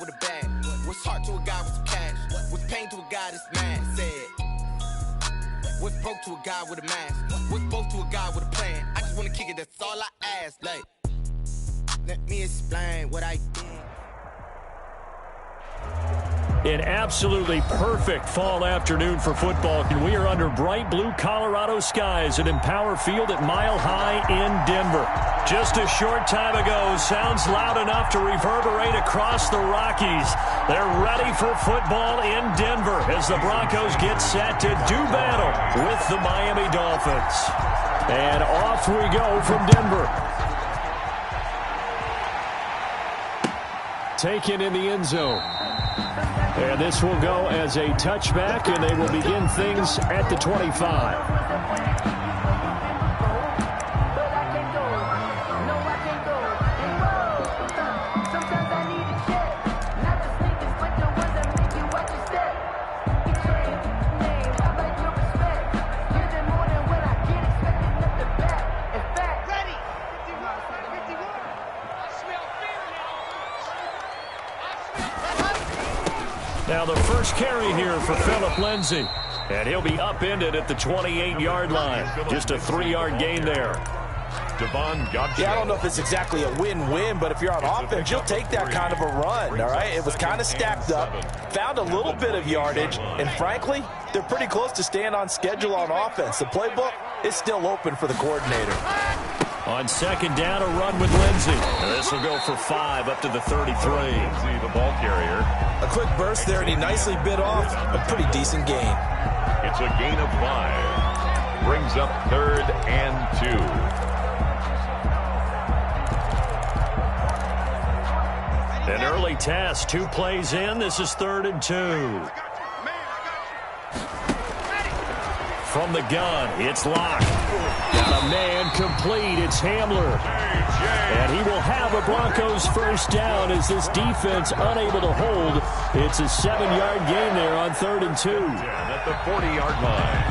with a bag? What's heart to a guy with some cash? What's pain to a guy that's mad? Said. What's broke to a guy with a mask? What's both to a guy with a plan? I just wanna kick it, that's all I ask. Like, let me explain what I did. An absolutely perfect fall afternoon for football. And we are under bright blue Colorado skies at Empower Field at Mile High in Denver. Just a short time ago, sounds loud enough to reverberate across the Rockies. They're ready for football in Denver as the Broncos get set to do battle with the Miami Dolphins. And off we go from Denver. Taken in the end zone. And this will go as a touchback, and they will begin things at the 25. Now the first carry here for Phillip Lindsay. And he'll be upended at the 28-yard line. Just a 3-yard gain there. Yeah, I don't know if it's exactly a win-win, but if you're on offense, you'll take that kind of a run, all right? It was kind of stacked up, found a little bit of yardage, and frankly, they're pretty close to staying on schedule on offense. The playbook is still open for the coordinator. On second down, a run with Lindsay. And this will go for 5 up to the 33. Lindsay, the ball carrier. A quick burst there, and he nicely bit off a pretty decent gain. It's a gain of 5. Brings up 3rd and 2. An early test, 2 plays in. This is 3rd and 2. From the gun, it's Locke. Got a man complete. It's Hamler. And he will have a Broncos first down as this defense unable to hold. It's a 7-yard gain there on 3rd and 2. At the 40-yard line.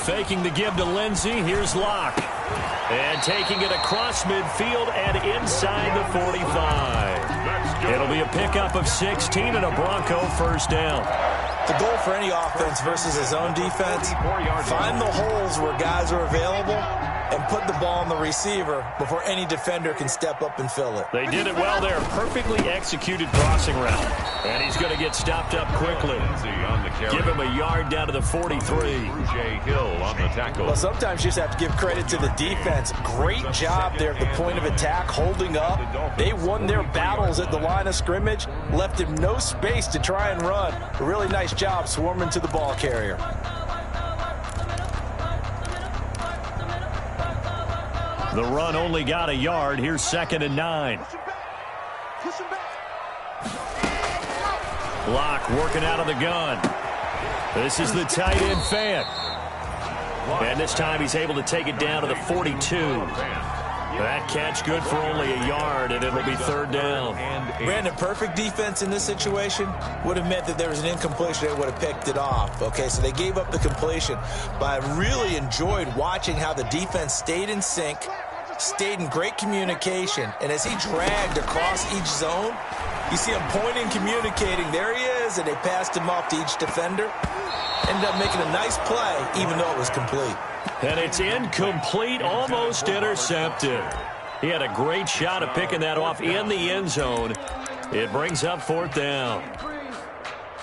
Faking the give to Lindsay. Here's Locke. And taking it across midfield and inside the 45. It'll be a pickup of 16 and a Bronco first down. The goal for any offense versus his own defense, find the holes where guys are available and put the ball on the receiver before any defender can step up and fill it. They did it well there. Perfectly executed crossing route. And he's going to get stopped up quickly. Give him a yard down to the 43. Hill on the tackle. Well, sometimes you just have to give credit to the defense. Great job there at the point of attack, holding up. They won their battles at the line of scrimmage, left him no space to try and run. A really nice job swarming to the ball carrier. The run only got a yard. Here's 2nd and 9. Locke working out of the gun. This is the tight end fan. And this time he's able to take it down to the 42. That catch good for only a yard, and it'll be 3rd down. Brandon, perfect defense in this situation would have meant that there was an incompletion. They would have picked it off. Okay, so they gave up the completion. But I really enjoyed watching how the defense stayed in sync, stayed in great communication, and as he dragged across each zone, you see him pointing, communicating. There he is, and they passed him off to each defender. Ended up making a nice play, even though it was complete. And it's incomplete, almost intercepted. He had a great shot at picking that off in the end zone. It brings up 4th down.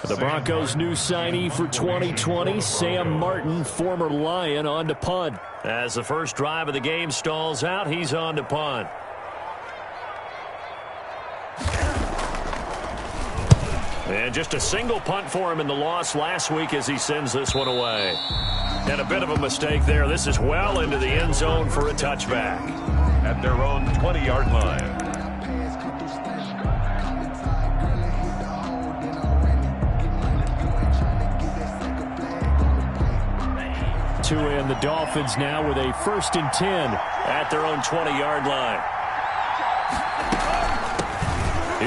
The Broncos' new signee for 2020, Sam Martin, former Lion, on to punt. As the first drive of the game stalls out, he's on to punt. And just a single punt for him in the loss last week as he sends this one away. And a bit of a mistake there. This is well into the end zone for a touchback. At their own 20-yard line. To end the Dolphins now with a 1st and 10 at their own 20-yard line.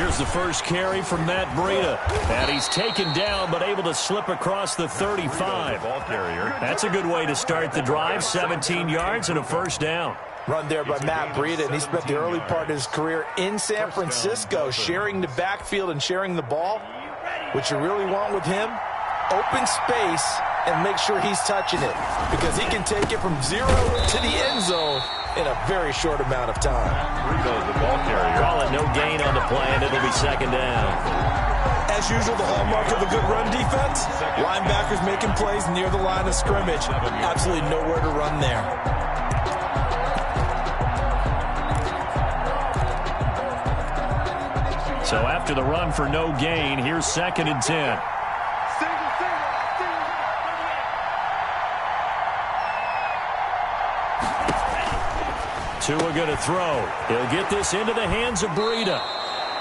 Here's the first carry from Matt Breida. And he's taken down but able to slip across the 35. That's a good way to start the drive. 17 yards and a first down. Run there by Matt Breida, and he spent the early part of his career in San Francisco sharing the backfield and sharing the ball. What you really want with him, open space and make sure he's touching it, because he can take it from 0 to the end zone in a very short amount of time. The ball carrier. Call it no gain on the play, and it'll be second down. As usual, the hallmark of a good run defense, linebackers making plays near the line of scrimmage. Absolutely nowhere to run there. So after the run for no gain, here's 2nd and 10. Tua going to throw. He'll get this into the hands of Breida.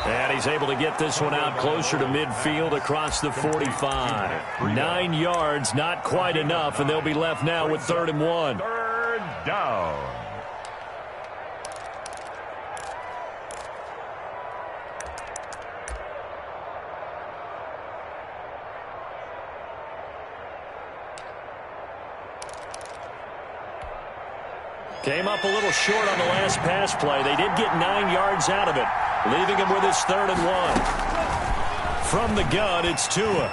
And he's able to get this one out closer to midfield across the 45. 9 yards, not quite enough, and they'll be left now with 3rd and 1. 3rd down. Came up a little short on the last pass play. They did get 9 yards out of it, leaving him with his 3rd and 1. From the gun, it's Tua.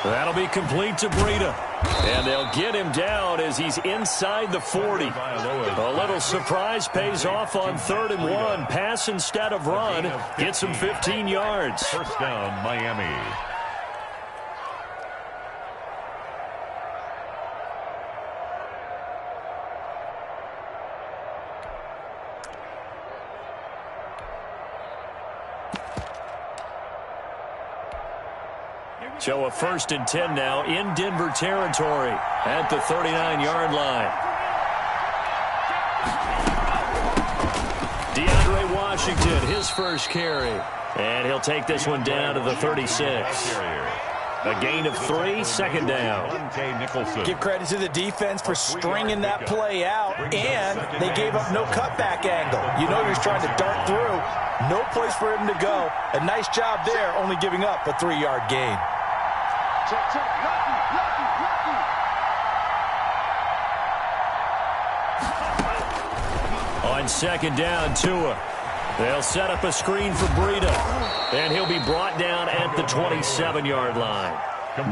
That'll be complete to Breida. And they'll get him down as he's inside the 40. A little surprise pays off on 3rd and 1. Pass instead of run. Gets him 15 yards. First down, Miami. So a 1st and 10 now in Denver territory at the 39-yard line. DeAndre Washington, his first carry. And he'll take this one down to the 36. A gain of 3, 2nd down. Give credit to the defense for stringing that play out, and they gave up no cutback angle. You know he was trying to dart through. No place for him to go. A nice job there, only giving up a 3-yard gain. On 2nd down, Tua. They'll set up a screen for Breida, and he'll be brought down at the 27-yard line.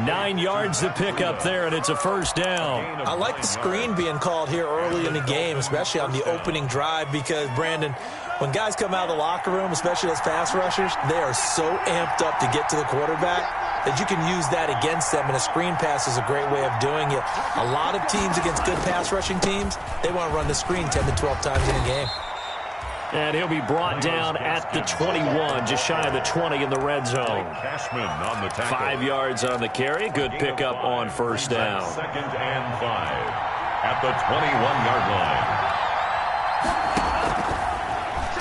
9 yards to pick up there, and it's a first down. I like the screen being called here early in the game, especially on the opening drive, because, Brandon, when guys come out of the locker room, especially as pass rushers, they are so amped up to get to the quarterback that you can use that against them, and a screen pass is a great way of doing it. A lot of teams against good pass rushing teams, they want to run the screen 10 to 12 times in a game. And he'll be brought down at the 21, just shy of the 20 in the red zone. 5 yards on the carry. Good pickup on first down. 2nd and 5 at the 21-yard line.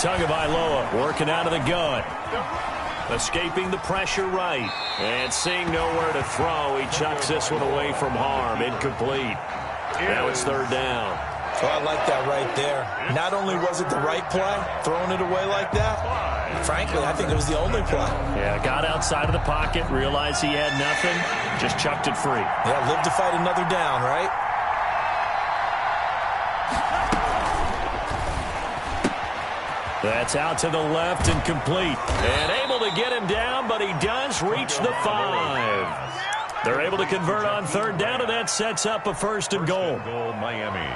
Tagovailoa working out of the gun. Escaping the pressure right. And seeing nowhere to throw, he chucks this one away from harm. Incomplete. Now it's 3rd down. So I like that right there. Not only was it the right play, throwing it away like that, frankly, I think it was the only play. Yeah, got outside of the pocket, realized he had nothing, just chucked it free. Yeah, live to fight another down, right? That's out to the left and complete. And able to get him down, but he does reach the 5. They're able to convert on 3rd down, and that sets up a 1st and goal. Miami.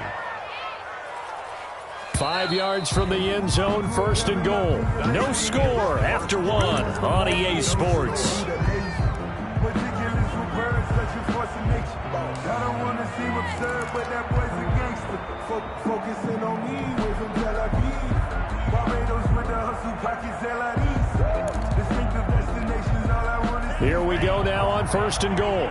5 yards from the end zone, 1st and goal. No score after 1 on EA Sports. Here we go now on 1st and goal.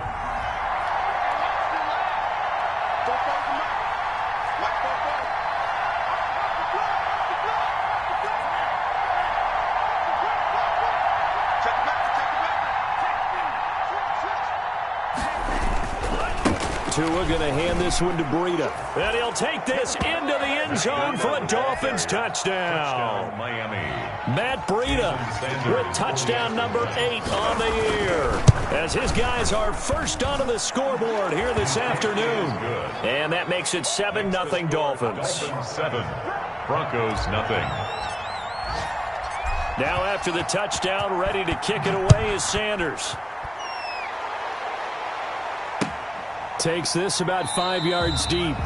Tua going to hand this one to Breida. And he'll take this into the end zone for a Dolphins touchdown. Miami. Matt Breida with touchdown number 8 on the year, as his guys are first onto the scoreboard here this afternoon. And that makes it 7-0 Dolphins. 7. Broncos nothing. Now after the touchdown, ready to kick it away is Sanders. Takes this about 5 yards deep.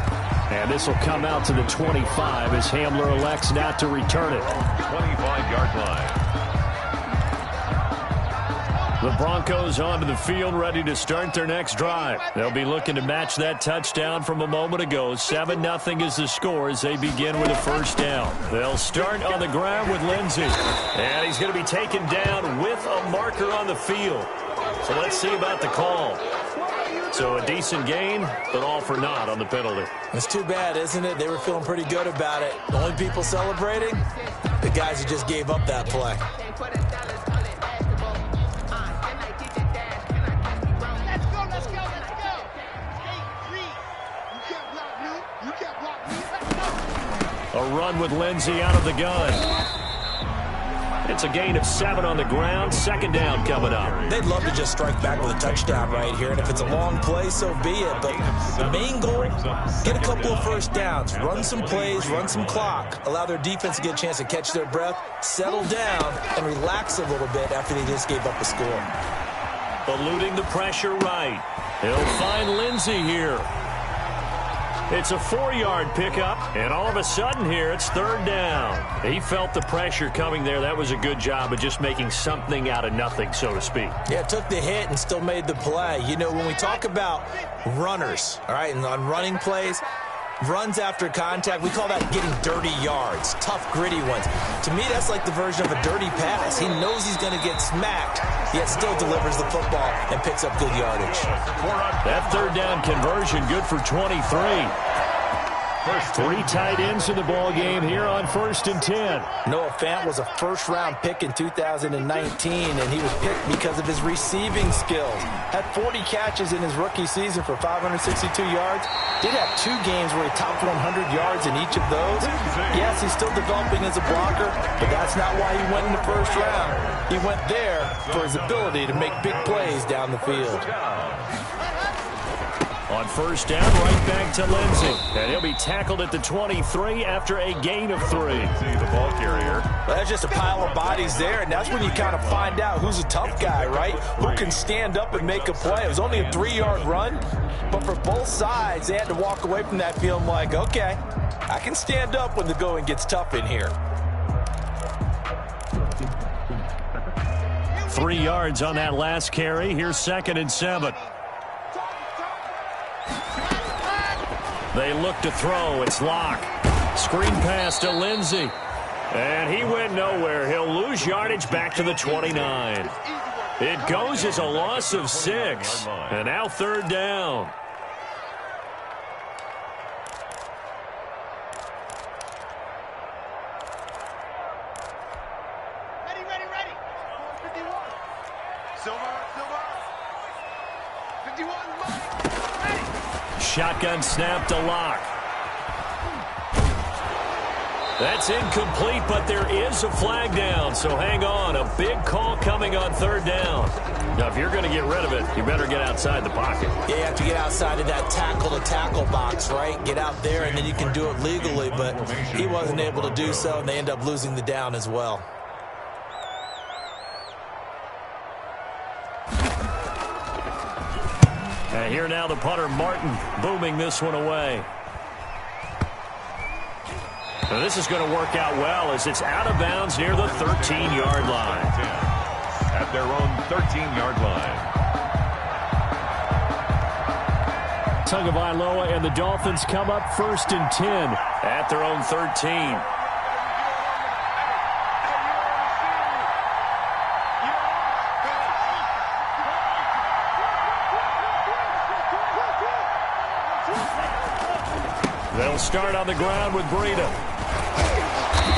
And this will come out to the 25 as Hamler elects not to return it. 25-yard line. The Broncos onto the field, ready to start their next drive. They'll be looking to match that touchdown from a moment ago. 7-0 is the score as they begin with a first down. They'll start on the ground with Lindsey. And he's going to be taken down with a marker on the field. So let's see about the call. So a decent gain, but all for naught on the penalty. It's too bad, isn't it? They were feeling pretty good about it. The only people celebrating, the guys who just gave up that play. A run with Lindsey out of the gun. It's a gain of 7 on the ground. Second down coming up. They'd love to just strike back with a touchdown right here, and if it's a long play, so be it. But the main goal, get a couple of first downs, run some plays, run some clock, allow their defense to get a chance to catch their breath, settle down, and relax a little bit after they just gave up a score. Eluding the pressure right. He'll find Lindsey here. It's a 4-yard pickup, and all of a sudden here, it's third down. He felt the pressure coming there. That was a good job of just making something out of nothing, so to speak. Yeah, took the hit and still made the play. You know, when we talk about runners, all right, and on running plays, runs after contact, we call that getting dirty yards, tough, gritty ones. To me, that's like the version of a dirty pass. He knows he's going to get smacked, yet still delivers the football and picks up good yardage. That third down conversion good for 23. 3 tight ends in the ball game here on 1st and 10. Noah Fant was a first-round pick in 2019, and he was picked because of his receiving skills. Had 40 catches in his rookie season for 562 yards. Did have 2 games where he topped 100 yards in each of those. Yes, he's still developing as a blocker, but that's not why he went in the first round. He went there for his ability to make big plays down the field. On first down, right back to Lindsey. And he'll be tackled at the 23 after a gain of 3. The ball carrier. Well, there's just a pile of bodies there, and that's when you kind of find out who's a tough guy, right? Who can stand up and make a play. It was only a 3-yard run, but for both sides, they had to walk away from that feeling like, okay, I can stand up when the going gets tough in here. 3 yards on that last carry. Here's 2nd and 7. They look to throw. It's Locke. Screen pass to Lindsey. And he went nowhere. He'll lose yardage back to the 29. It goes as a loss of 6. And now third down. Ready. 51. Silver. 51. Ready. Shotgun snap to Locke. That's incomplete, but there is a flag down, so hang on. A big call coming on third down. Now, if you're going to get rid of it, you better get outside the pocket. Yeah, you have to get outside of that tackle-to-tackle box, right? Get out there, and then you can do it legally, but he wasn't able to do so, and they end up losing the down as well. And here now the punter, Martin, booming this one away. Now this is going to work out well as it's out of bounds near the 13-yard line. At their own 13-yard line. Tagovailoa and the Dolphins come up 1st and 10 at their own 13. They'll start on the ground with Breida.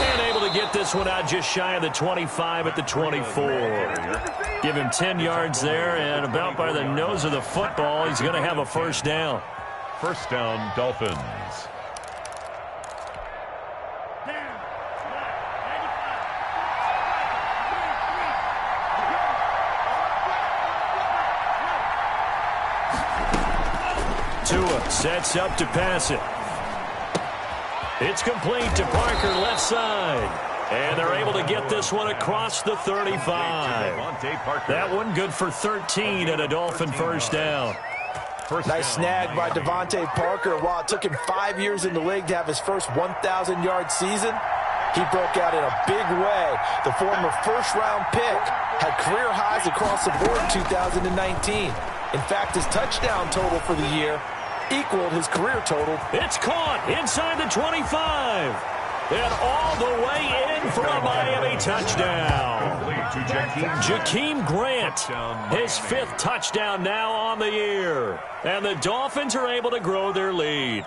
And able to get this one out just shy of the 25 at the 24. Give him 10 yards there, and about by the nose of the football, he's going to have a first down. First down, Dolphins. Tua sets up to pass it. It's complete to Parker, left side. And they're able to get this one across the 35. That one good for 13 and a Dolphin first down. Nice snag by Devontae Parker. While it took him 5 years in the league to have his first 1,000-yard season, he broke out in a big way. The former first-round pick had career highs across the board in 2019. In fact, his touchdown total for the year equaled his career total. It's caught inside the 25. And all the way in for a Miami touchdown. Jakeem Grant, his 5th touchdown now on the year. And the Dolphins are able to grow their lead.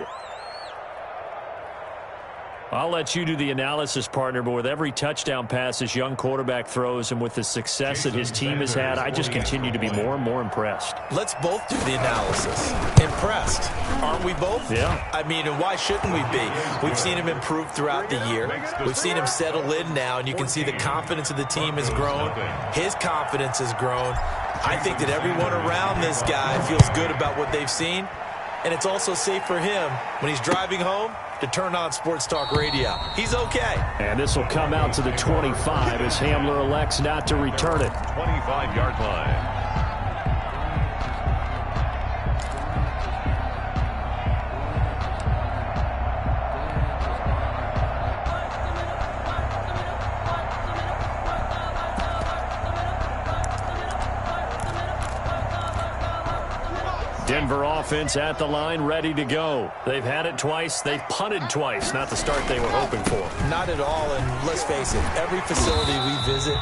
I'll let you do the analysis, partner, but with every touchdown pass this young quarterback throws and with the success that his team has had, I just continue to be more and more impressed. Let's both do the analysis. Impressed. Aren't we both? Yeah. I mean, and why shouldn't we be? We've seen him improve throughout the year. We've seen him settle in now, and you can see the confidence of the team has grown. His confidence has grown. I think that everyone around this guy feels good about what they've seen, and it's also safe for him when he's driving home to turn on Sports Talk Radio. He's okay. And this will come out to the 25 as Hamler elects not to return it. 25-yard line. Denver offense at the line, ready to go. They've had it twice. They've punted twice. Not the start they were hoping for. Not at all, and let's face it, every facility we visit,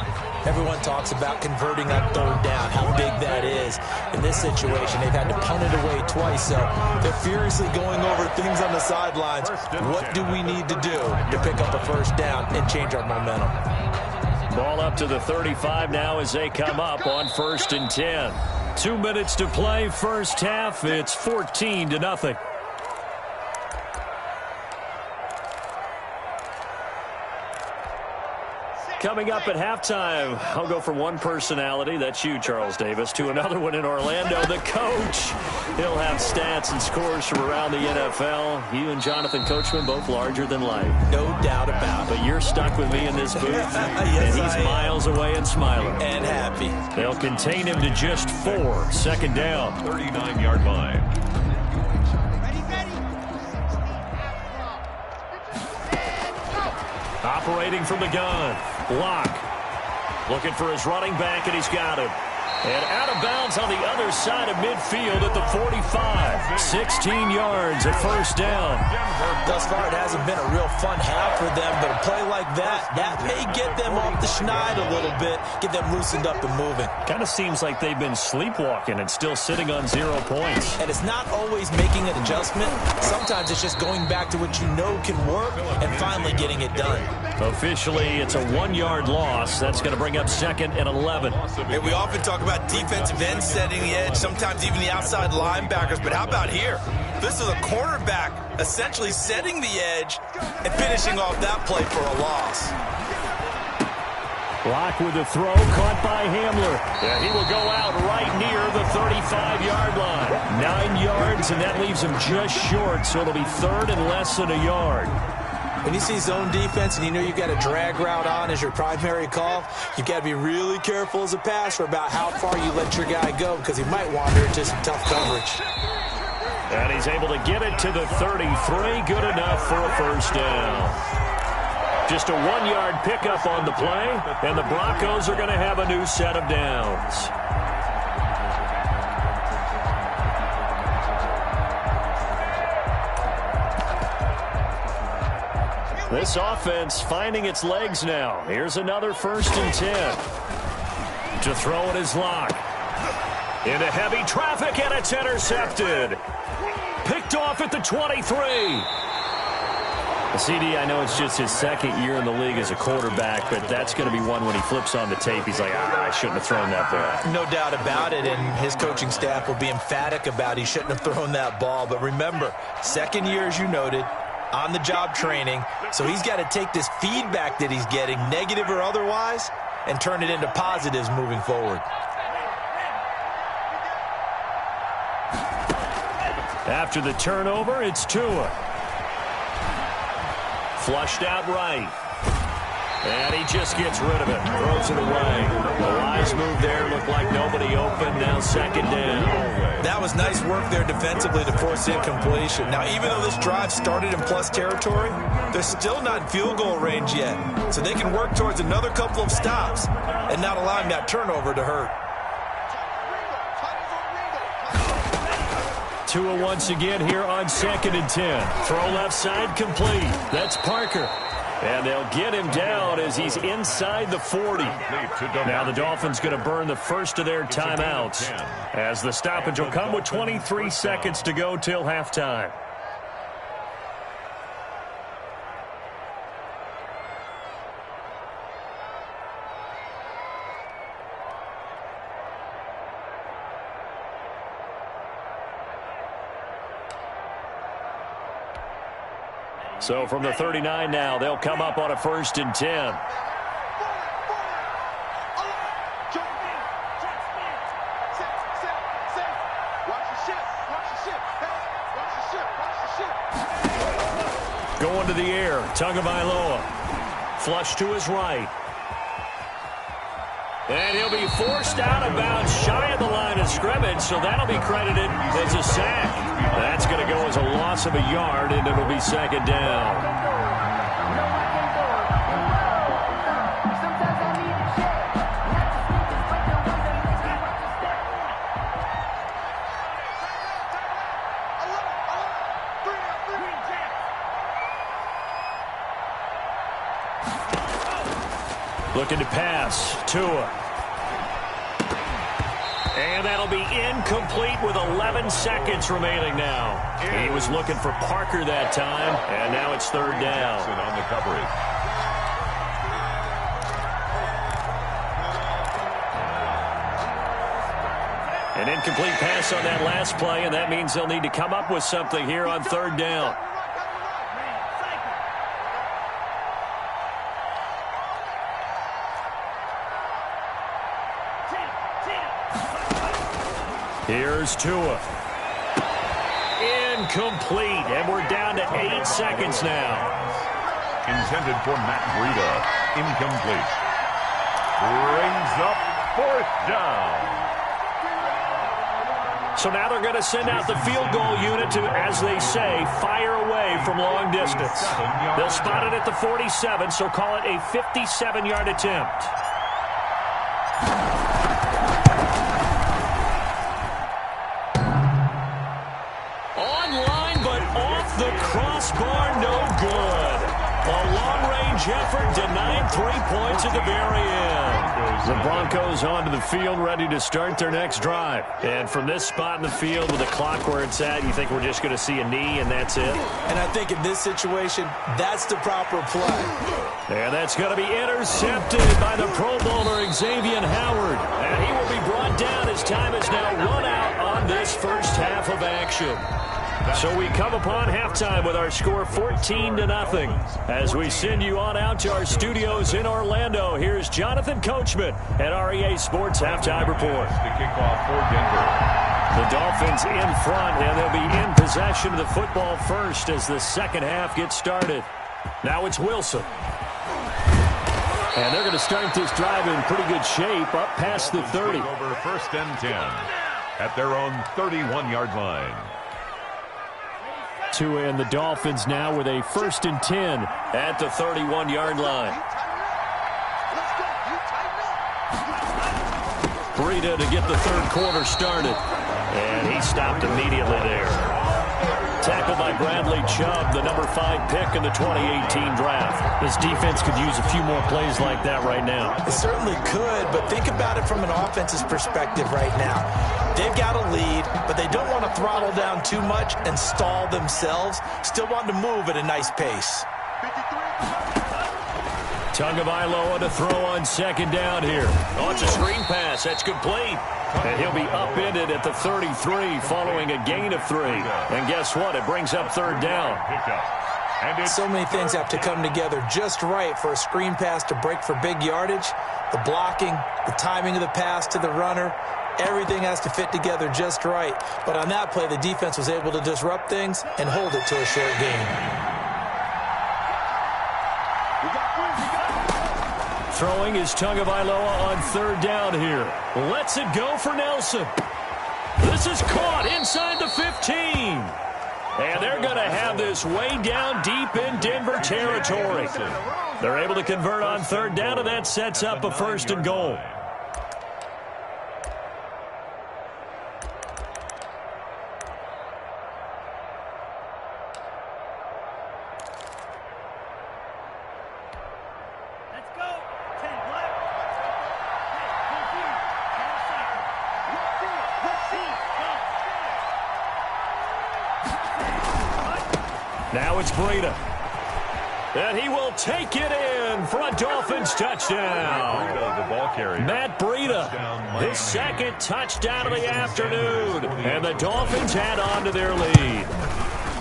everyone talks about converting on 3rd down, how big that is. In this situation, they've had to punt it away twice, so they're furiously going over things on the sidelines. What do we need to do to pick up a 1st down and change our momentum? Ball up to the 35 now as they come up on 1st and 10. 2 minutes to play, first half. It's 14-0. Coming up at halftime, I'll go from one personality, that's you, Charles Davis, to another one in Orlando, the coach. He'll have stats and scores from around the NFL. You and Jonathan Coachman, both larger than life. No doubt about it. But you're stuck with me in this booth, Yes, and he's miles away and smiling. And happy. They'll contain him to just 4. 2nd down. 39-yard line. Operating from the gun. Block. Looking for his running back, and he's got him. And out of bounds on the other side of midfield at the 45. 16 yards at 1st down. Thus far, it hasn't been a real fun half for them, but a play like that may get them off the schneid a little bit, get them loosened up and moving. Kind of seems like they've been sleepwalking and still sitting on 0 points. And it's not always making an adjustment. Sometimes it's just going back to what you know can work and finally getting it done. Officially, it's a 1-yard loss. That's going to bring up 2nd and 11. And we often talk about defensive ends setting the edge, sometimes even the outside linebackers, but how about here? This is a cornerback essentially setting the edge and finishing off that play for a loss. Block with the throw, caught by Hamler. Yeah, he will go out right near the 35-yard line. 9 yards, and that leaves him just short, so it'll be 3rd and less than a yard. When you see zone defense and you know you've got a drag route on as your primary call, you've got to be really careful as a passer about how far you let your guy go because he might wander into some tough coverage. And he's able to get it to the 33. Good enough for a 1st down. Just a 1-yard pickup on the play, and the Broncos are going to have a new set of downs. This offense finding its legs now. Here's another 1st and 10. To throw it is Locke. Into heavy traffic, and it's intercepted. Picked off at the 23. CD, I know it's just his second year in the league as a quarterback, but that's going to be one when he flips on the tape. He's like, I shouldn't have thrown that ball. No doubt about it, and his coaching staff will be emphatic about he shouldn't have thrown that ball. But remember, second year, as you noted, on-the-job training, so he's got to take this feedback that he's getting, negative or otherwise, and turn it into positives moving forward. After the turnover, it's Tua. Flushed out right. And he just gets rid of it. Throws it away. A wise move there. Looked like nobody open. Now second down. That was nice work there defensively to force incompletion. Now, even though this drive started in plus territory, they're still not in field goal range yet. So they can work towards another couple of stops and not allowing that turnover to hurt. Tua once again here on 2nd and 10. Throw left side complete. That's Parker. And they'll get him down as he's inside the 40. Now the Dolphins going to burn the first of their timeouts as the stoppage will come with 23 seconds to go till halftime. So from the 39 now, they'll come up on a 1st and 10. Going to the air, Tagovailoa. Flush to his right. And he'll be forced out of bounds shy of the line of scrimmage, so that'll be credited as a sack. That's going to go as a loss of a yard, and it'll be second down. Looking to pass. Tua. And that'll be incomplete with 11 seconds remaining now. He was looking for Parker that time, and now it's third down. On the coverage. An incomplete pass on that last play, and that means they'll need to come up with something here on third down. Here's Tua. Incomplete, and we're down to 8 seconds now. Intended for Matt Breida. Incomplete. Brings up 4th down. So now they're going to send out the field goal unit to, as they say, fire away from long distance. They'll spot it at the 47, so call it a 57-yard attempt. The crossbar, no good. A long-range effort denied 3 points at the very end. The Broncos onto the field, ready to start their next drive. And from this spot in the field with the clock where it's at, you think we're just going to see a knee and that's it? And I think in this situation, that's the proper play. And that's going to be intercepted by the Pro Bowler Xavier Howard. And he will be brought down as time is now run out on this first half of action. So we come upon halftime with our score 14-0 as we send you on out to our studios in Orlando. Here's Jonathan Coachman at REA Sports Halftime Report. The kickoff for Denver. The Dolphins in front, and they'll be in possession of the football first as the second half gets started. Now it's Wilson. And they're going to start this drive in pretty good shape, up past the 30. Over 1st and 10 at their own 31-yard line. Tua and the Dolphins now with a 1st and 10 at the 31-yard line. Breida to get the third quarter started. And he stopped immediately there. Tackled by Bradley Chubb, the number 5 pick in the 2018 draft. This defense could use a few more plays like that right now. It certainly could, but think about it from an offense's perspective right now. They've got a lead, but they don't want to throttle down too much and stall themselves. Still want to move at a nice pace. Tagovailoa to throw on second down here. Oh, it's a screen pass. That's complete. And he'll be upended at the 33 following a gain of 3. And guess what? It brings up third down. So many things have to come together just right for a screen pass to break for big yardage. The blocking, the timing of the pass to the runner, everything has to fit together just right. But on that play, the defense was able to disrupt things and hold it to a short gain. Throwing is Tagovailoa on third down here. Lets it go for Nelson. This is caught inside the 15. And they're going to have this way down deep in Denver territory. They're able to convert on third down, and that sets up a first and goal. Now it's Breida. And he will take it in for a Dolphins touchdown. Matt Breida, his second touchdown of the afternoon. And the Dolphins add on to their lead.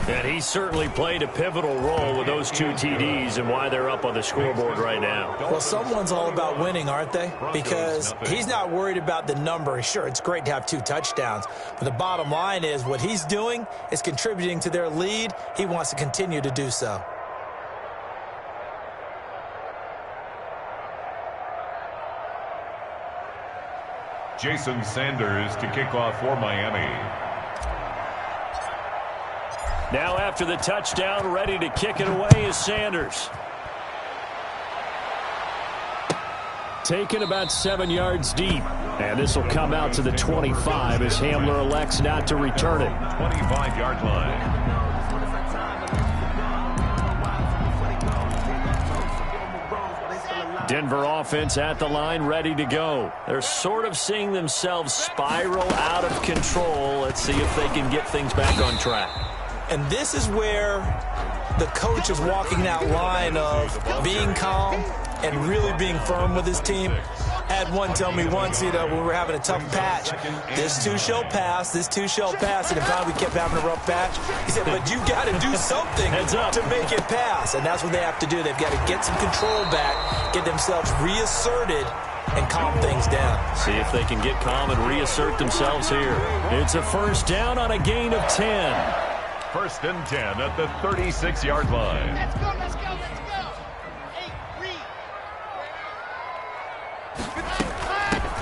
And he certainly played a pivotal role with those 2 TDs and why they're up on the scoreboard right now. Well, someone's all about winning, aren't they? Because he's not worried about the number. Sure, it's great to have 2 touchdowns. But the bottom line is what he's doing is contributing to their lead. He wants to continue to do so. Jason Sanders to kick off for Miami. Now after the touchdown, ready to kick it away is Sanders. Taken about 7 yards deep. And this will come out to the 25 as Hamler elects not to return it. 25-yard line. Denver offense at the line, ready to go. They're sort of seeing themselves spiral out of control. Let's see if they can get things back on track. And this is where the coach is walking that line of being calm and really being firm with his team. Had one tell me once, when we were having a tough patch, this too shall pass, this too shall pass, and finally we kept having a rough patch. He said, but you got to do something to make it pass, and that's what they have to do. They've got to get some control back, get themselves reasserted, and calm things down. See if they can get calm and reassert themselves here. It's a first down on a gain of 10. First and 10 at the 36-yard line. Let's go, let's go, let's go. Hey, read.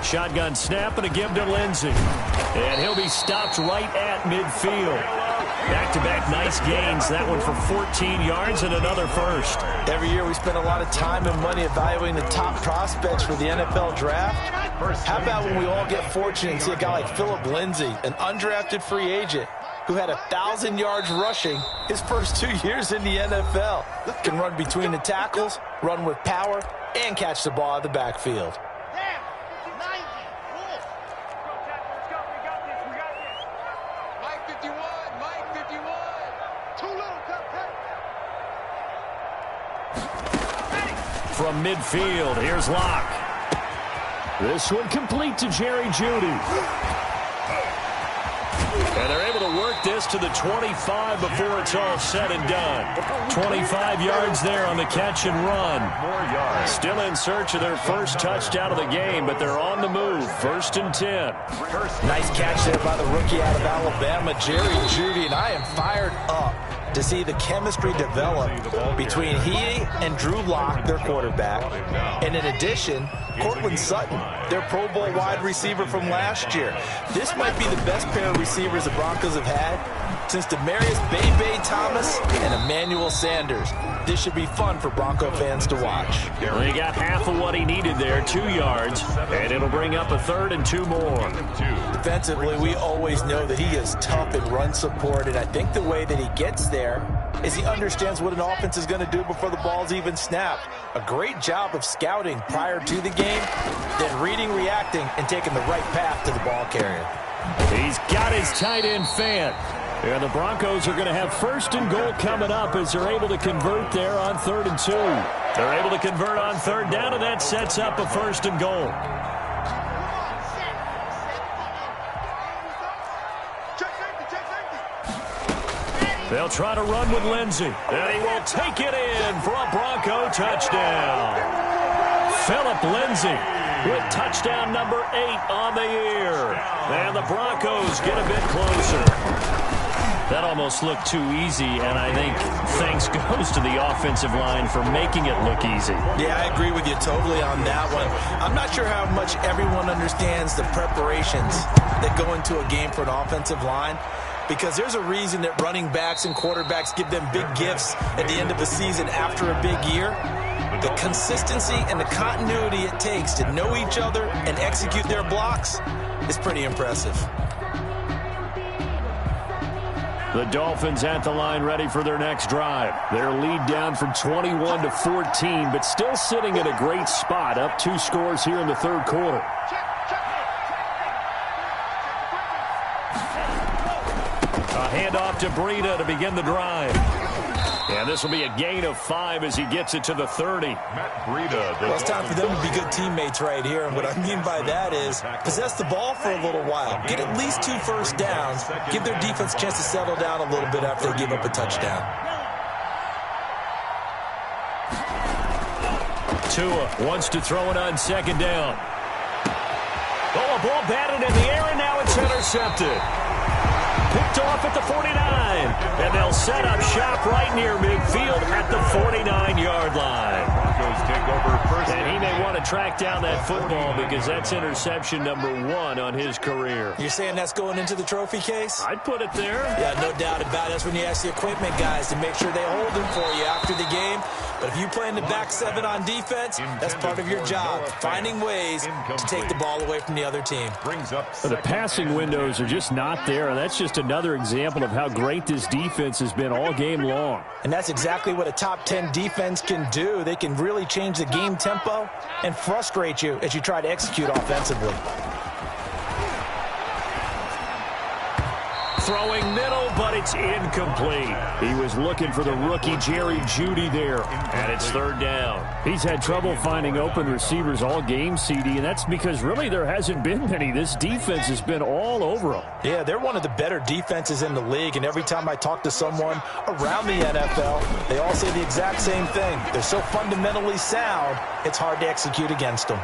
Shotgun snap and a give to Lindsey. And he'll be stopped right at midfield. Back-to-back nice gains. That one for 14 yards and another first. Every year we spend a lot of time and money evaluating the top prospects for the NFL draft. How about when we all get fortunate and see a guy like Phillip Lindsay, an undrafted free agent, who had 1,000 yards rushing his first 2 years in the NFL. Can run between the tackles, run with power, and catch the ball out of the backfield. Damn, 90. Cool. Let's go, we got this, we got this. Mike 51, Mike 51. Too little, cut. From midfield, here's Locke. This one complete to Jerry Jeudy. And they're able to work this to the 25 before it's all said and done. 25 yards there on the catch and run. Still in search of their first touchdown of the game, but they're on the move. First and 10. Nice catch there by the rookie out of Alabama, Jerry Jeudy, and I am fired up to see the chemistry develop between he and Drew Lock, their quarterback, and in addition, Cortland Sutton, their Pro Bowl wide receiver from last year. This might be the best pair of receivers the Broncos have had since Demaryius Bebe Thomas and Emmanuel Sanders. This should be fun for Bronco fans to watch. Well, he got half of what he needed there, 2 yards, and it'll bring up a third and 2 more. Defensively, we always know that he is tough in run support, and I think the way that he gets there is he understands what an offense is going to do before the ball's even snapped. A great job of scouting prior to the game, then reading, reacting, and taking the right path to the ball carrier. He's got his tight end fan. And the Broncos are going to have first and goal coming up as they're able to convert there on 3rd and 2. They're able to convert on 3rd down, and that sets up a first and goal. They'll try to run with Lindsey, and he will take it in for a Bronco touchdown. Phillip Lindsey with touchdown number 8 on the year. And the Broncos get a bit closer. That almost looked too easy, and I think thanks goes to the offensive line for making it look easy. Yeah, I agree with you totally on that one. I'm not sure how much everyone understands the preparations that go into a game for an offensive line, because there's a reason that running backs and quarterbacks give them big gifts at the end of the season after a big year. The consistency and the continuity it takes to know each other and execute their blocks is pretty impressive. The Dolphins at the line ready for their next drive. Their lead down from 21 to 14, but still sitting at a great spot, up 2 scores here in the 3rd quarter. A handoff to Breida to begin the drive. And this will be a gain of 5 as he gets it to the 30. Well, it's time for them to be good teammates right here. And what I mean by that is possess the ball for a little while. Get at least 2 first downs. Give their defense a chance to settle down a little bit after they give up a touchdown. Tua wants to throw it on 2nd down. Oh, a ball batted in the air, and now it's intercepted. Picked off at the 49, and they'll set up shop right near midfield at the 49-yard line. Broncos take over first. And he may want to track down that football because that's interception number 1 on his career. You're saying that's going into the trophy case? I'd put it there. Yeah, no doubt about it. That's when you ask the equipment guys to make sure they hold them for you after the game. But if you play in the back 7 on defense, that's part of your job, finding ways to take the ball away from the other team. The passing windows are just not there, and that's just another example of how great this defense has been all game long. And that's exactly what a top 10 defense can do. They can really change the game tempo and frustrate you as you try to execute offensively. Throwing middle, but it's incomplete. He was looking for the rookie Jerry Jeudy there, and it's 3rd down. He's had trouble finding open receivers all game, CD, and that's because really there hasn't been many. This defense has been all over them. Yeah, they're one of the better defenses in the league, and every time I talk to someone around the NFL, they all say the exact same thing. They're so fundamentally sound, it's hard to execute against them.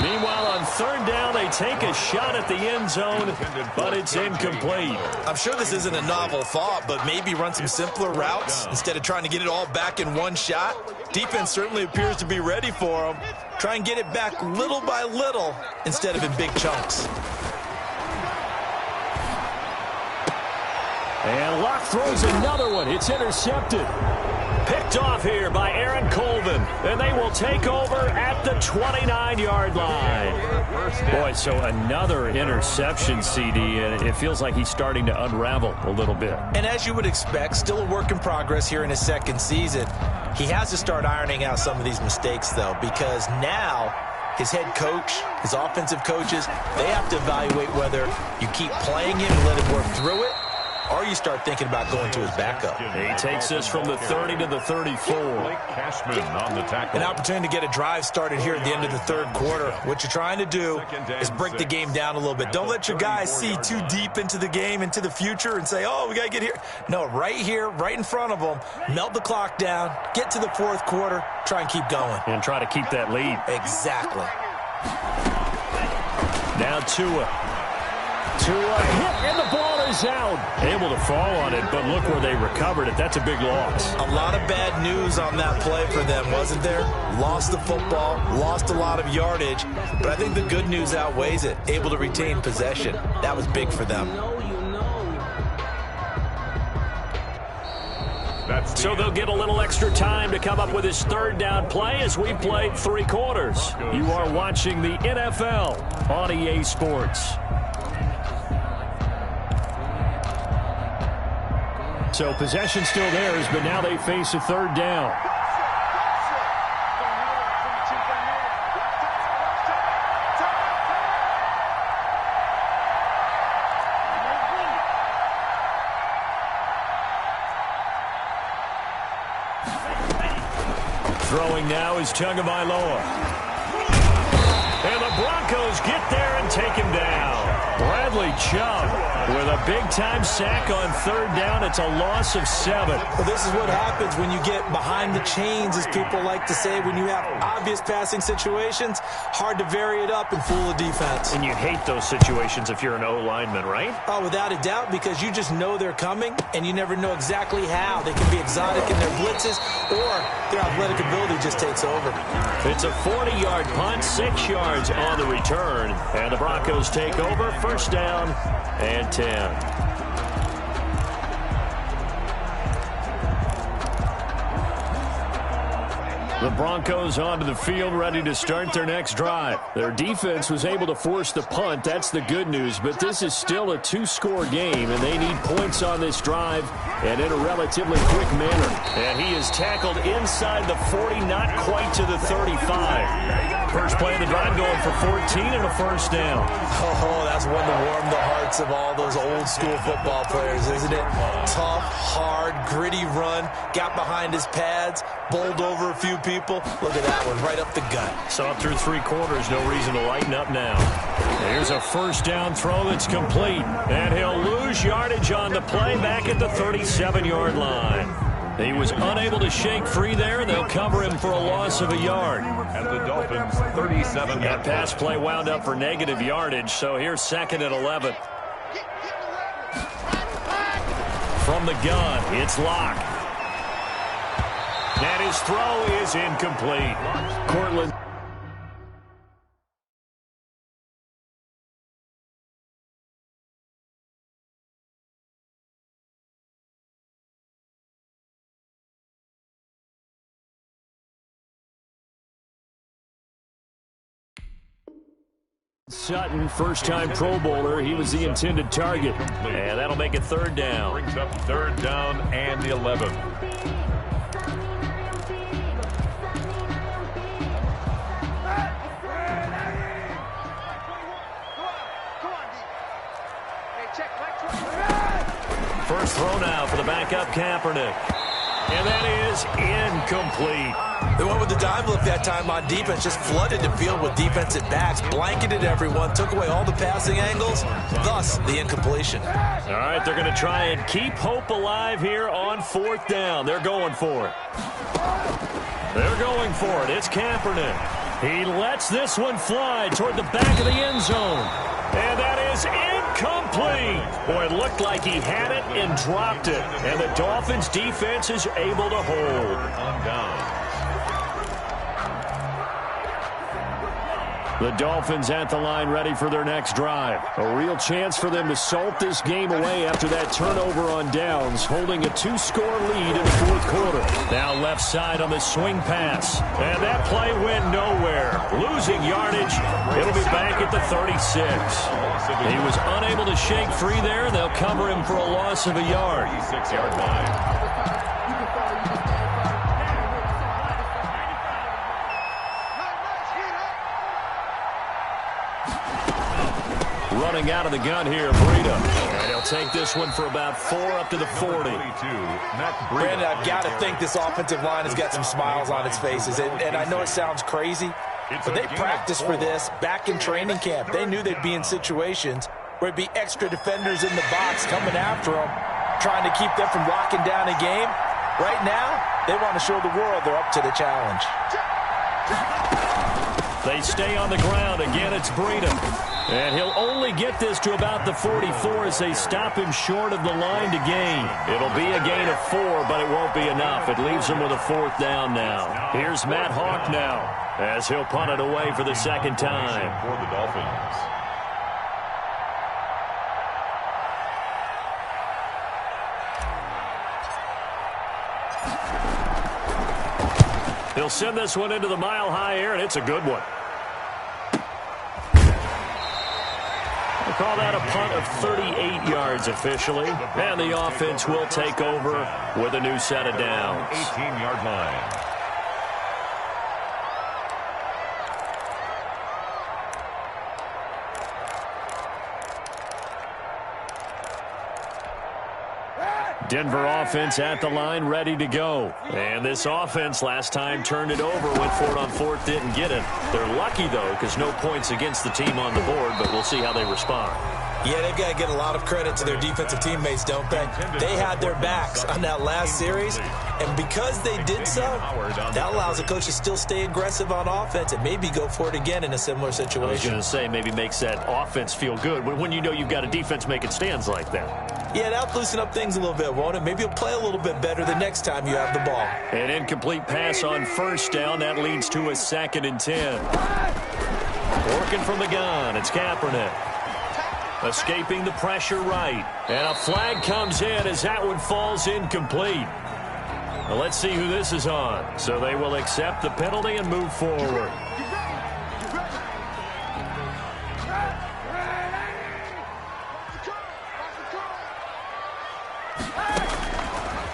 Meanwhile, on 3rd down, they take a shot at the end zone, but it's incomplete. I'm sure this isn't a novel thought, but maybe run some simpler routes instead of trying to get it all back in one shot. Defense certainly appears to be ready for them. Try and get it back little by little instead of in big chunks. And Locke throws another one. It's intercepted. Picked off here by Aaron Colvin, and they will take over at the 29-yard line. Boy, so another interception, CD, and it feels like he's starting to unravel a little bit. And as you would expect, still a work in progress here in his 2nd season. He has to start ironing out some of these mistakes, though, because now his head coach, his offensive coaches, they have to evaluate whether you keep playing him and let him work through it, or you start thinking about going to his backup. He takes us from the 30 to the 34. An opportunity to get a drive started here at the end of the 3rd quarter. What you're trying to do is break the game down a little bit. Don't let your guys see too deep into the game, into the future, and say, oh, we got to get here. No, right here, right in front of them, melt the clock down, get to the 4th quarter, try and keep going. And try to keep that lead. Exactly. Now Tua hit, and the ball is out. Able to fall on it, but look where they recovered it. That's a big loss. A lot of bad news on that play for them, wasn't there? Lost the football, lost a lot of yardage, but I think the good news outweighs it. Able to retain possession. That was big for them. So they'll get a little extra time to come up with his 3rd down play as we played 3 quarters. You are watching the NFL on EA Sports. So possession still theirs, but now they face a 3rd down. Throwing now is Tagovailoa. And the Broncos get there and take him down. Bradley Chubb with a big-time sack on third down. It's a loss of 7. Well, this is what happens when you get behind the chains, as people like to say. When you have obvious passing situations, hard to vary it up and fool the defense. And you hate those situations if you're an O-lineman, right? Oh, without a doubt, because you just know they're coming, and you never know exactly how. They can be exotic in their blitzes, or their athletic ability just takes over. It's a 40-yard punt, 6 yards on the return. And the Broncos take over, first down and 10. The Broncos onto the field, ready to start their next drive. Their defense was able to force the punt. That's the good news. But this is still a 2-score game, and they need points on this drive and in a relatively quick manner. And he is tackled inside the 40, not quite to the 35. First play of the drive going for 14 and a first down. Oh, that's one to warm the hearts of all those old-school football players, isn't it? Tough, hard, gritty run, got behind his pads, bowled over a few people. Look at that one, right up the gut. Saw through 3 quarters, no reason to lighten up now. Here's a first down throw that's complete. And he'll lose yardage on the play back at the 37-yard line. He was unable to shake free there. They'll cover him for a loss of a yard. At the Dolphins, 37. That pass play wound up for negative yardage, so here's second and 11. From the gun, it's Locke. And his throw is incomplete. Cortland. Sutton, first-time Pro Bowler. He was the intended target. And that'll make it third down. Brings up third down and the 11. First throw now for the backup Kaepernick. And that is incomplete. They went with the dive look that time on defense, just flooded the field with defensive backs, blanketed everyone, took away all the passing angles, thus the incompletion. All right, they're going to try and keep hope alive here on fourth down. They're going for it. They're going for it. It's Kaepernick. He lets this one fly toward the back of the end zone. And that is incomplete. Boy, it looked like he had it and dropped it. And the Dolphins' defense is able to hold. On down. The Dolphins at the line ready for their next drive. A real chance for them to salt this game away after that turnover on downs, holding a 2-score lead in the fourth quarter. Now left side on the swing pass. And that play went nowhere. Losing yardage. It'll be back at the 36. He was unable to shake free there. They'll cover him for a loss of a yard. 36-yard line. Running out of the gun here, Breida. And he'll take this one for about 4 up to the 40. Brandon, I've got to think this offensive line has got some smiles on its faces. And I know it sounds crazy, but they practiced for this back in training camp. They knew they'd be in situations where there'd be extra defenders in the box coming after them, trying to keep them from locking down a game. Right now, they want to show the world they're up to the challenge. They stay on the ground. Again, it's Breida. And he'll only get this to about the 44 as they stop him short of the line to gain. It'll be a gain of 4, but it won't be enough. It leaves him with a fourth down now. Here's Matt Hawk now as he'll punt it away for the second time. For the Dolphins. He'll send this one into the mile-high air, and it's a good one. We'll call that a punt of 38 yards officially. And the offense will take over with a new set of downs. 18-yard line. Denver offense at the line, ready to go. And this offense last time turned it over, went for it on fourth, didn't get it. They're lucky, though, because no points against the team on the board, but we'll see how they respond. Yeah, they've got to get a lot of credit to their defensive teammates, don't they? They had their backs on that last series, and because they did so, that allows the coach to still stay aggressive on offense and maybe go for it again in a similar situation. I was going to say, maybe makes that offense feel good when you know you've got a defense making stands like that. Yeah, that'll loosen up things a little bit, won't it? Maybe you'll play a little bit better the next time you have the ball. An incomplete pass on first down. That leads to a 2nd and 10. Working from the gun, it's Kaepernick. Escaping the pressure right. And a flag comes in as that one falls incomplete. Well, let's see who this is on. So they will accept the penalty and move forward.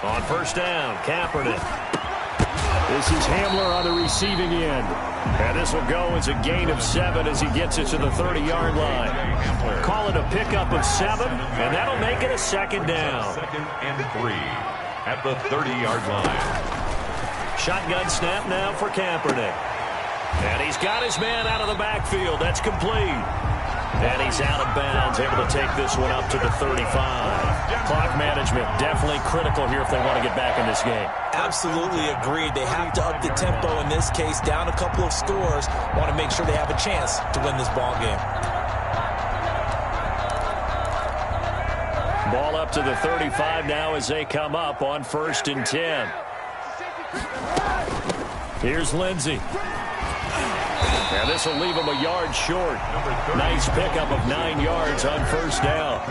On first down, Kaepernick. This is Hamler on the receiving end. And this will go as a gain of 7 as he gets it to the 30-yard line. Call it a pickup of 7, and that'll make it a 2nd down. 2nd and 3 at the 30-yard line. Shotgun snap now for Kaepernick. And he's got his man out of the backfield. That's complete. And he's out of bounds, able to take this one up to the 35. Clock management definitely critical here if they want to get back in this game. Absolutely agreed. They have to up the tempo in this case, down a couple of scores. Want to make sure they have a chance to win this ball game. Ball up to the 35 now as they come up on 1st and 10. Here's Lindsey. And this will leave him a yard short. Nice pickup of 9 yards on first down.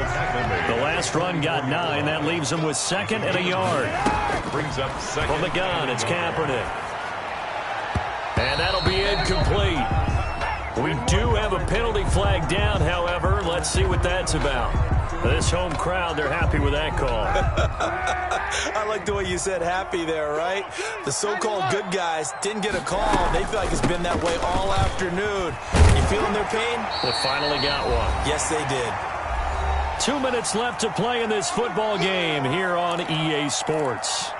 The last run got 9. That leaves him with 2nd and a yard. Brings up 2nd. From the gun, it's Kaepernick. And that'll be incomplete. We do have a penalty flag down, however. Let's see what that's about. This home crowd, they're happy with that call. I like the way you said happy there, right? The so-called good guys didn't get a call. They feel like it's been that way all afternoon. You feeling their pain? They finally got one. Yes, they did. 2 minutes left to play in this football game here on EA Sports.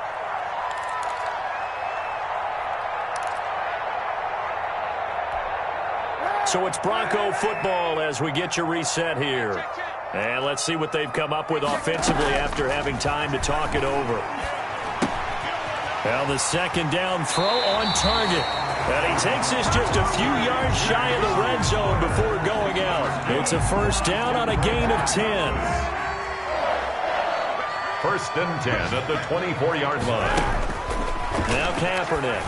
So it's Bronco football as we get you reset here. And let's see what they've come up with offensively after having time to talk it over. Well, the 2nd down throw on target. And he takes this just a few yards shy of the red zone before going out. It's a 1st down on a gain of 10. 1st and 10 at the 24-yard line. Now Kaepernick.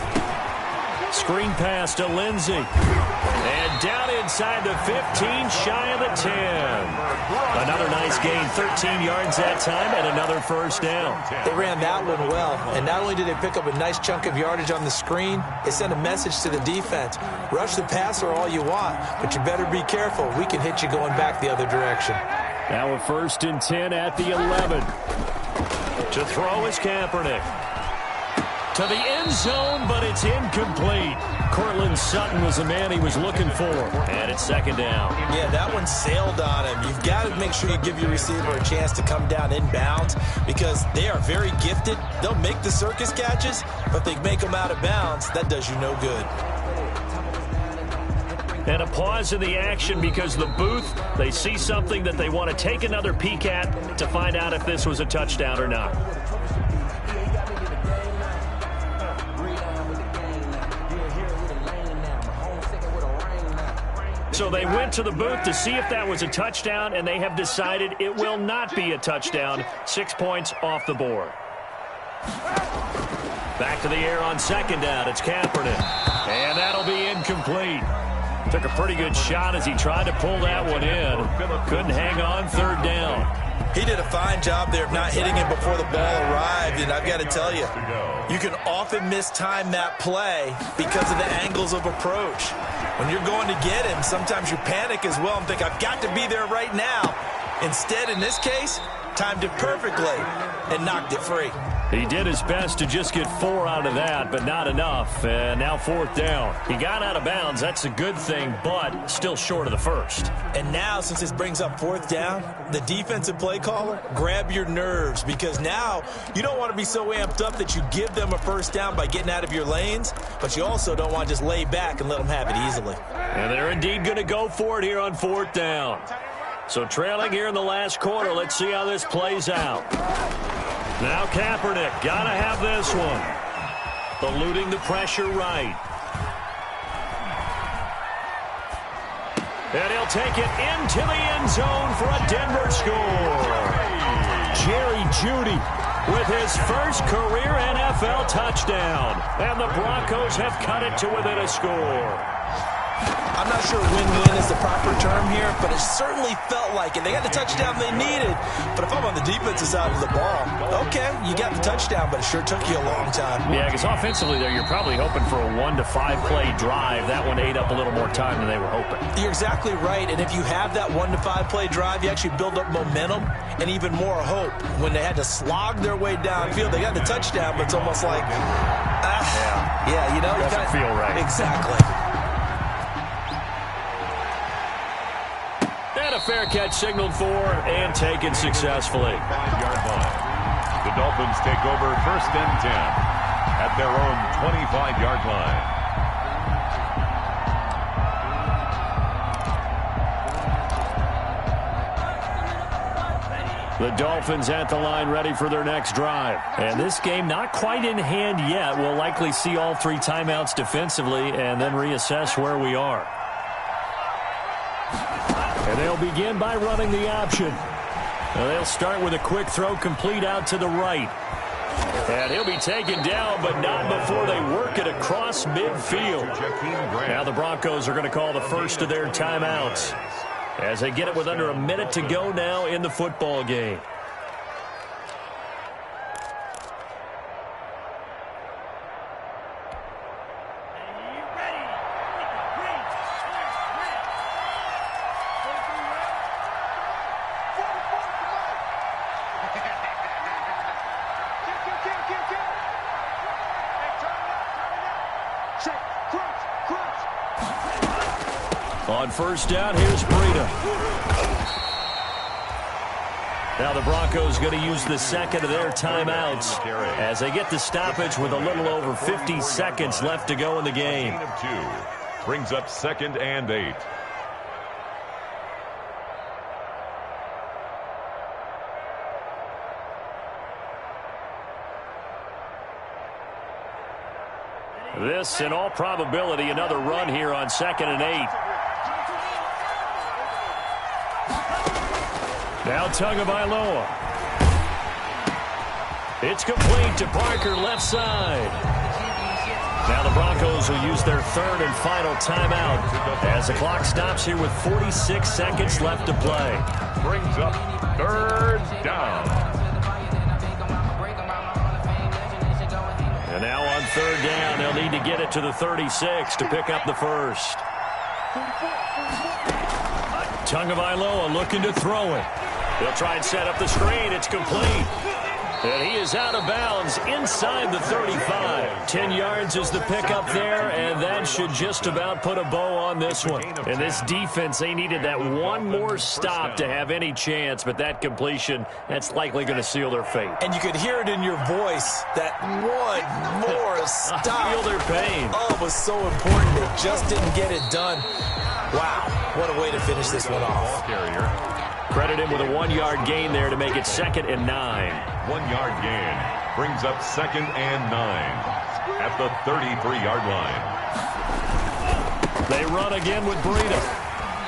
Screen pass to Lindsey. And down inside the 15, shy of the 10. Another nice gain, 13 yards that time, and another 1st down. They ran that one well, and not only did they pick up a nice chunk of yardage on the screen, they sent a message to the defense. Rush the passer all you want, but you better be careful. We can hit you going back the other direction. Now a 1st and 10 at the 11. To throw is Kaepernick. To the end zone, but it's incomplete. Cortland Sutton was the man he was looking for. And it's 2nd down. Yeah, that one sailed on him. You've got to make sure you give your receiver a chance to come down inbounds because they are very gifted. They'll make the circus catches, but if they make them out of bounds, that does you no good. And a pause in the action because the booth, they see something that they want to take another peek at to find out if this was a touchdown or not. So they went to the booth to see if that was a touchdown, and they have decided it will not be a touchdown. 6 points off the board. Back to the air on 2nd down. It's Kaepernick. And that'll be incomplete. Took a pretty good shot as he tried to pull that one in. Couldn't hang on. 3rd down. He did a fine job there of not hitting it before the ball arrived, and I've got to tell you, you can often mistime that play because of the angles of approach. When you're going to get him, sometimes you panic as well and think, I've got to be there right now. Instead, in this case, timed it perfectly. and knocked it free. He did his best to just get 4 out of that, but not enough. And now 4th down. He got out of bounds. That's a good thing, but still short of the first. And now, since this brings up 4th down, the defensive play caller, grab your nerves, because now you don't want to be so amped up that you give them a first down by getting out of your lanes, but you also don't want to just lay back and let them have it easily. And they're indeed going to go for it here on 4th down. So trailing here in the last quarter. Let's see how this plays out. Now Kaepernick, got to have this one. Eluding the pressure right. And he'll take it into the end zone for a Denver score. Jerry Jeudy with his first career NFL touchdown. And the Broncos have cut it to within a score. I'm not sure win-win is the proper term here, but it certainly felt like it. They got the touchdown they needed, but if I'm on the defensive side of the ball, okay, you got the touchdown, but it sure took you a long time. Yeah, because offensively there, you're probably hoping for a 1 to 5 play drive. That one ate up a little more time than they were hoping. You're exactly right, and if you have that 1 to 5 play drive, you actually build up momentum and even more hope. When they had to slog their way downfield, they got the touchdown, but it's almost like, yeah, you know, it doesn't feel right. Exactly. And a fair catch signaled for and taken successfully. 5-yard line. The Dolphins take over 1st and 10 at their own 25-yard line. The Dolphins at the line ready for their next drive. And this game not quite in hand yet. We'll likely see all 3 timeouts defensively and then reassess where we are. And they'll begin by running the option. They'll start with a quick throw complete out to the right. And he'll be taken down, but not before they work it across midfield. Now the Broncos are going to call the first of their timeouts as they get it with under a minute to go now in the football game. On 1st down, here's Breida. Now the Broncos going to use the second of their timeouts as they get the stoppage with a little over 50 seconds left to go in the game. Gain of 2 brings up 2nd and 8. This, in all probability, another run here on 2nd and 8. Now Tagovailoa. It's complete to Parker, left side. Now the Broncos will use their 3rd and final timeout as the clock stops here with 46 seconds left to play. Brings up 3rd down. And now on 3rd down, they'll need to get it to the 36 to pick up the first. Tagovailoa looking to throw it. They'll try and set up the screen. It's complete. And he is out of bounds inside the 35. 10 yards is the pickup there, and that should just about put a bow on this one. And this defense, they needed that one more stop to have any chance, but that completion, that's likely going to seal their fate. And you could hear it in your voice, that one more stop. I feel their pain. Oh, it was so important. They just didn't get it done. Wow, what a way to finish this one off. Credit him with a 1-yard gain there to make it 2nd and 9. 1-yard gain brings up 2nd and 9 at the 33-yard line. They run again with Breida.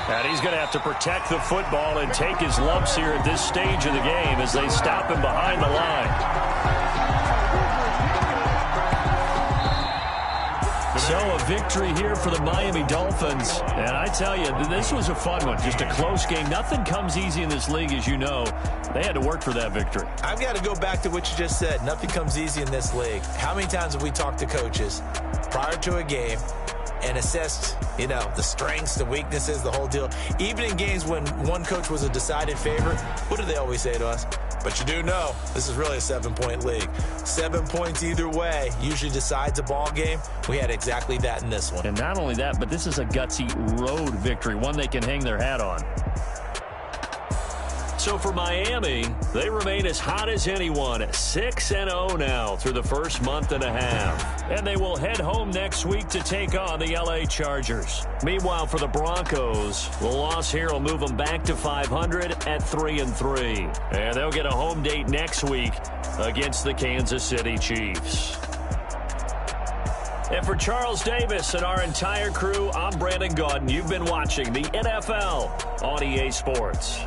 And he's going to have to protect the football and take his lumps here at this stage of the game as they stop him behind the line. So a victory here for the Miami Dolphins. And I tell you, this was a fun one. Just a close game. Nothing comes easy in this league, as you know. They had to work for that victory. I've got to go back to what you just said. Nothing comes easy in this league. How many times have we talked to coaches prior to a game and assessed, you know, the strengths, the weaknesses, the whole deal? Even in games when one coach was a decided favorite, what do they always say to us? But you do know this is really a 7-point league. 7 points either way usually decides a ball game. We had exactly that in this one. And not only that, but this is a gutsy road victory, one they can hang their hat on. So for Miami, they remain as hot as anyone, 6-0 now through the first month and a half. And they will head home next week to take on the LA Chargers. Meanwhile, for the Broncos, the loss here will move them back to 500 at 3-3. And they'll get a home date next week against the Kansas City Chiefs. And for Charles Davis and our entire crew, I'm Brandon Gaudin. You've been watching the NFL on EA Sports.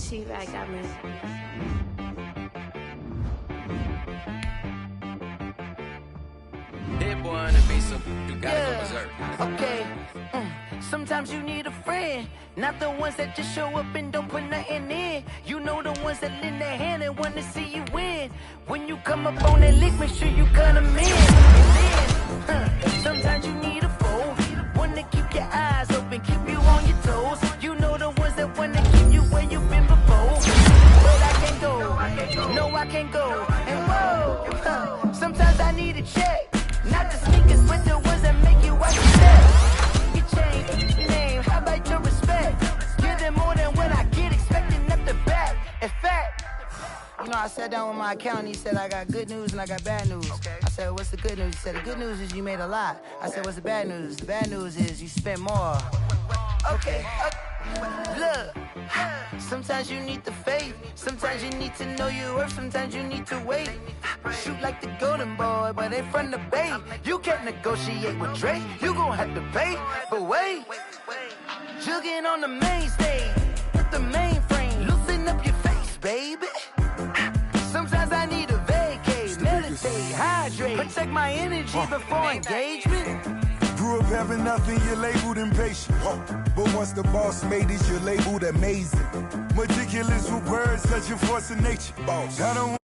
She-Bag got me. Hit one and be some, you gotta go berserk. Okay. Sometimes you need a friend, not the ones that just show up and don't put nothing in. You know the ones that lend their hand and want to see you win. When you come up on that lick, make sure you cut them in. And then, sometimes you need a foe, one to keep your eyes open, keep you on your toes. You know the ones that want to keep you where you've been before. But I can't go, no I can't go. And whoa, sometimes I need a check. Not the sneakers, but the ones that make you watch your step. You change your name, how about your respect? Give them more than what I get, expecting up the back. In fact, you know, I sat down with my accountant, he said I got good news and I got bad news. I said, what's the good news? He said, the good news is you made a lot. I said, what's the bad news? The bad news is you spent more. Okay, look, sometimes you need the faith, sometimes you need to know your worth, sometimes you need to wait. Shoot like the golden boy, but they from the bay. You can't negotiate with Drake, you gon' have to pay. But wait, jugging on the main stage, with the mainframe, loosen up your face, baby. Sometimes I need a vacate, meditate, hydrate, protect my energy before engagement. Grew up having nothing, you're labeled impatient. But once the boss made it, you're labeled amazing. Meticulous with words, such a force of nature. I don't